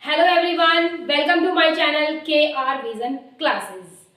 Hello everyone, welcome to my channel KR vision classes.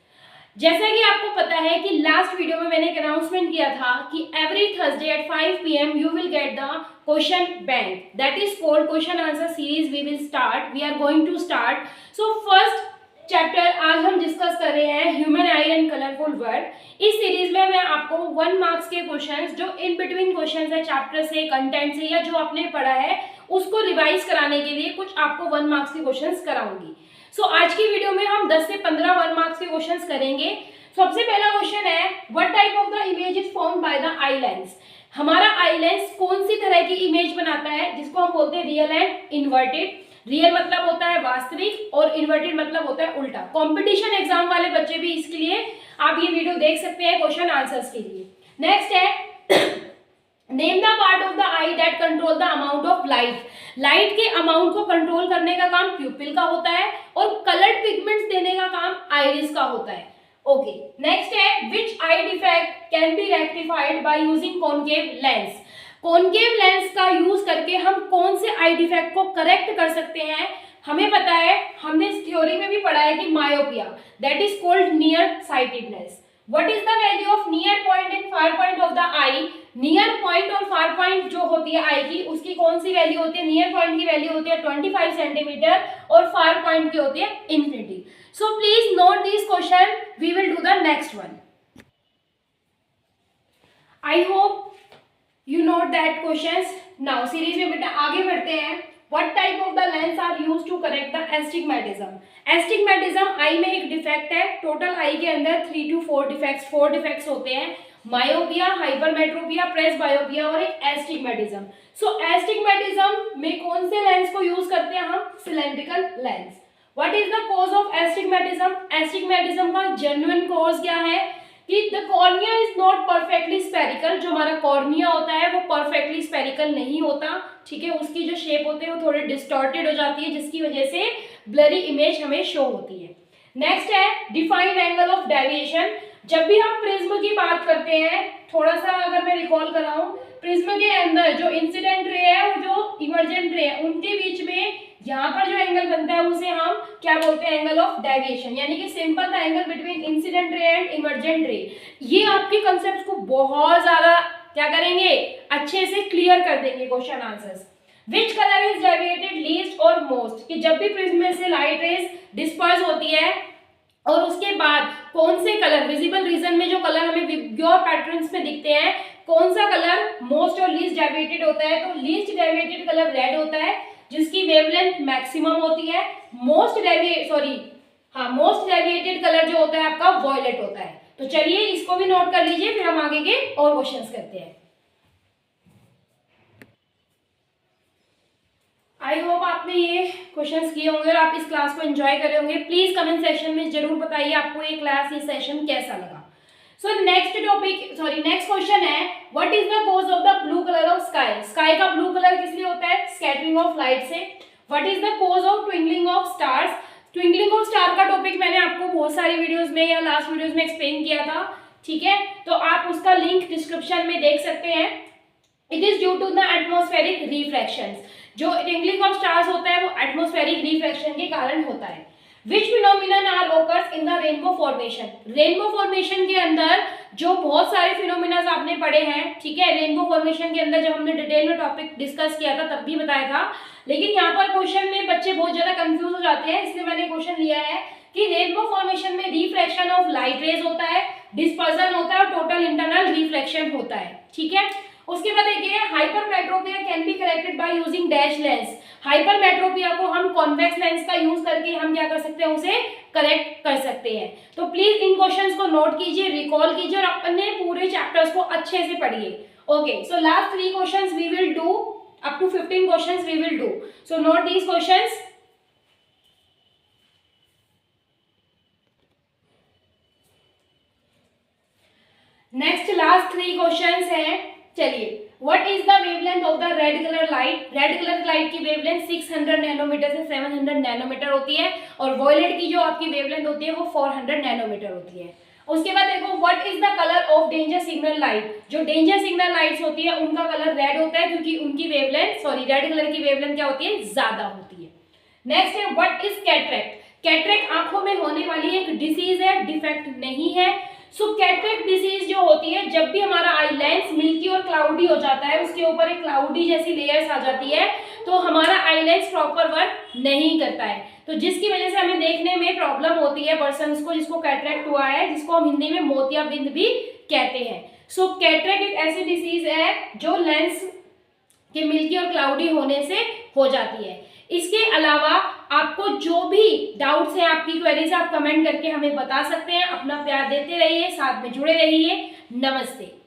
जैसा कि आपको पता है कि लास्ट वीडियो में मैंने एक अनाउंसमेंट किया था कि every Thursday at 5 PM you will get the question bank, that is called question answer series. We are going to start. So first chapter आज हम डिस्कस कर रहे हैं human eye and colourful word. इस series में मैं आपको 1 marks के क्वेश्चंस जो इन बिटवीन क्वेश्चंस है चैप्टर से, कंटेंट से या जो आपने पढ़ा है उसको रिवाइज कराने के लिए कुछ आपको 1 मार्क्स के क्वेश्चंस कराऊंगी। सो आज की वीडियो में हम 10 से 15 1 मार्क्स के क्वेश्चंस करेंगे। सबसे पहला क्वेश्चन है, what type of the image is formed by the eye lens. हमारा आई लेंस कौन सी तरह की इमेज बनाता है, जिसको हम बोलते हैं रियल एंड इन्वर्टेड। रियल मतलब होता है वास्तविक और इन्वर्टेड मतलब होता है उल्टा। कंपटीशन एग्जाम वाले बच्चे भी इसके लिए आप ये वीडियो देख सकते हैं क्वेश्चन आंसर्स के लिए। नेक्स्ट है, name the part of the I that control the amount of light. Light के अमाउंट को कंट्रोल करने का काम प्यूपिल का होता है और कलर्ड पिगमेंट्स देने का काम आइरिस का होता है। ओके, नेक्स्ट है, which eye defect can be rectified by using concave lens. Concave lens का यूज करके हम कौन से आई डिफेक्ट को करेक्ट कर सकते हैं। हमें पता है, हमने इस थ्योरी में भी पढ़ा है कि myopia that is called near sightedness. What is the value of near point and far point of the I. Near point और फार पॉइंट जो होती है आई की, उसकी कौन सी वैल्यू होती है। नियर पॉइंट की वैल्यू होती है 25 सेंटीमीटर और फार पॉइंट की होती है infinity. So please note this question, we will do the next one. I hope you note that questions. Now series में बेटा आगे बढ़ते हैं। What type of the lens are used to correct the astigmatism? Astigmatism आई में एक defect है। Total I के अंदर 3 to 4 डिफेक्ट्स होते हैं। मायोपिया, हाइपरमेट्रोपिया, प्रेस बायोपिया और एक एस्टिग्मेटिज्म। सो एस्टिग्मेटिज्म में कौन से लेंस को यूज करते हैं हम? Cylindrical lens. What is the cause of astigmatism? Astigmatism का जेन्युइन कॉज क्या है कि the cornea is not perfectly spherical. जो हमारा कॉर्निया होता है वो परफेक्टली स्फेरिकल नहीं होता, ठीक है। उसकी जो शेप होती है वो थोड़ी डिस्टॉर्टेड हो जाती है, जिसकी वजह से ब्लरी इमेज हमें शो होती है। नेक्स्ट है, डिफाइंड एंगल ऑफ डेविएशन। जब भी हम प्रिज्म की बात करते हैं, थोड़ा सा अगर मैं रिकॉल कराऊं, प्रिज्म के अंदर जो इंसिडेंट रे है और जो इमर्जेंट रे है, उनके बीच में यहाँ पर जो एंगल बनता है उसे हम क्या बोलते हैं? एंगल ऑफ डेविएशन, यानी कि simple the angle between incident ray and emergent रे। ये आपके कंसेप्ट को बहुत ज्यादा क्या करेंगे? अच्छे से क्लियर कर देंगे question answers. Which colour is deviated least और मोस्ट, कि जब भी प्रिज्म में से लाइट रेज डिस्पर्स होती है और उसके बाद कौन से कलर विजिबल रीजन में जो कलर हमें विबग्योर पैटर्न्स में दिखते हैं, कौन सा कलर मोस्ट और लीस्ट डेविएटेड होता है? तो लीस्ट डेविएटेड कलर रेड होता है, जिसकी वेवलेंथ मैक्सिमम होती है। मोस्ट डेविएटेड कलर जो होता है आपका वॉयलेट होता है। तो चलिए इसको भी नोट कर लीजिए, फिर हम आगे के और क्वेश्चंस करते हैं। आई होप आपने ये क्वेश्चंस किए होंगे और आप इस क्लास को एंजॉय करे होंगे। प्लीज कमेंट सेक्शन में जरूर बताइए आपको ये क्लास, ये सेशन कैसा लगा। सो नेक्स्ट क्वेश्चन है, what is the cause of the blue colour of sky. Sky का ब्लू कलर किस लिए होता है? स्कैटरिंग ऑफ लाइट से। What is the cause of twinkling of stars. Twinkling of star का टॉपिक मैंने आपको बहुत सारी वीडियोस में या लास्ट वीडियोस में एक्सप्लेन किया था, ठीक है, तो आप उसका लिंक डिस्क्रिप्शन में देख सकते हैं। It is due to the atmospheric refraction. जो ट्विंकलिंग ऑफ स्टार्स होता है वो एटमॉस्फेरिक रिफ्रैक्शन के कारण होता है। Which phenomenon are occurs in the rainbow formation. Rainbow formation के अंदर जो बहुत सारे फिनोमिनास आपने पढ़े हैं, ठीक है। रेनबो फॉर्मेशन के अंदर जब हमने डिटेल में टॉपिक डिस्कस किया था तब भी बताया था, लेकिन यहाँ पर क्वेश्चन में बच्चे बहुत ज्यादा कंफ्यूज हो जाते हैं, इसलिए मैंने क्वेश्चन लिया है कि रेनबो फॉर्मेशन में रिफ्रैक्शन ऑफ लाइट रेज होता है, डिस्पर्जन होता है और टोटल इंटरनल रिफ्लेक्शन होता है, ठीक है। उसके बाद देखिए, hypermetropia can be corrected by using dash lens. Hypermetropia को हम कॉन्वेक्स लेंस का यूज करके हम क्या कर सकते हैं? उसे करेक्ट कर सकते हैं। तो प्लीज इन क्वेश्चंस को नोट कीजिए, रिकॉल कीजिए और अपने पूरे चैप्टर्स को अच्छे से पढ़िए। Okay, so last 3 questions we will do, up to 15 questions we will do. So note these questions. Next last 3 questions हैं। चलिए, what is the wavelength of the red colour light. Red colour light की wavelength 600 nanometre से 700 nanometre होती है और violet की जो आपकी वेवलेंथ होती है वो 400 नैनोमीटर होती है। उसके बाद देखो, what is the colour of danger signal light. जो डेंजर सिग्नल लाइट्स होती है उनका कलर रेड होता है, क्योंकि उनकी वेवलेंथ रेड कलर की वेवलेंथ क्या होती है? ज्यादा होती है। नेक्स्ट है व्हाट इज कैटरेक्ट। कैटरेक्ट आंखों में होने वाली एक डिसीज है, डिफेक्ट नहीं है। सो कैटरेक्ट डिसीज जो होती है, जब भी हमारा आई लेंस मिल्की और क्लाउडी हो जाता है, उसके ऊपर एक क्लाउडी जैसी लेयर्स आ जाती है, तो हमारा आई लेंस प्रॉपर वर्क नहीं करता है, तो जिसकी वजह से हमें देखने में प्रॉब्लम होती है पर्सन्स को, जिसको कैटरेक्ट हुआ है, जिसको हम हिंदी में मोतियाबिंद भी कहते हैं। सो कैटरेक्ट एक ऐसी डिसीज है जो लेंस के मिल्की और क्लाउडी होने से हो जाती है। इसके अलावा आपको जो भी डाउट्स हैं, आपकी क्वेरीज, आप कमेंट करके हमें बता सकते हैं। अपना प्यार देते रहिए, साथ में जुड़े रहिए। नमस्ते।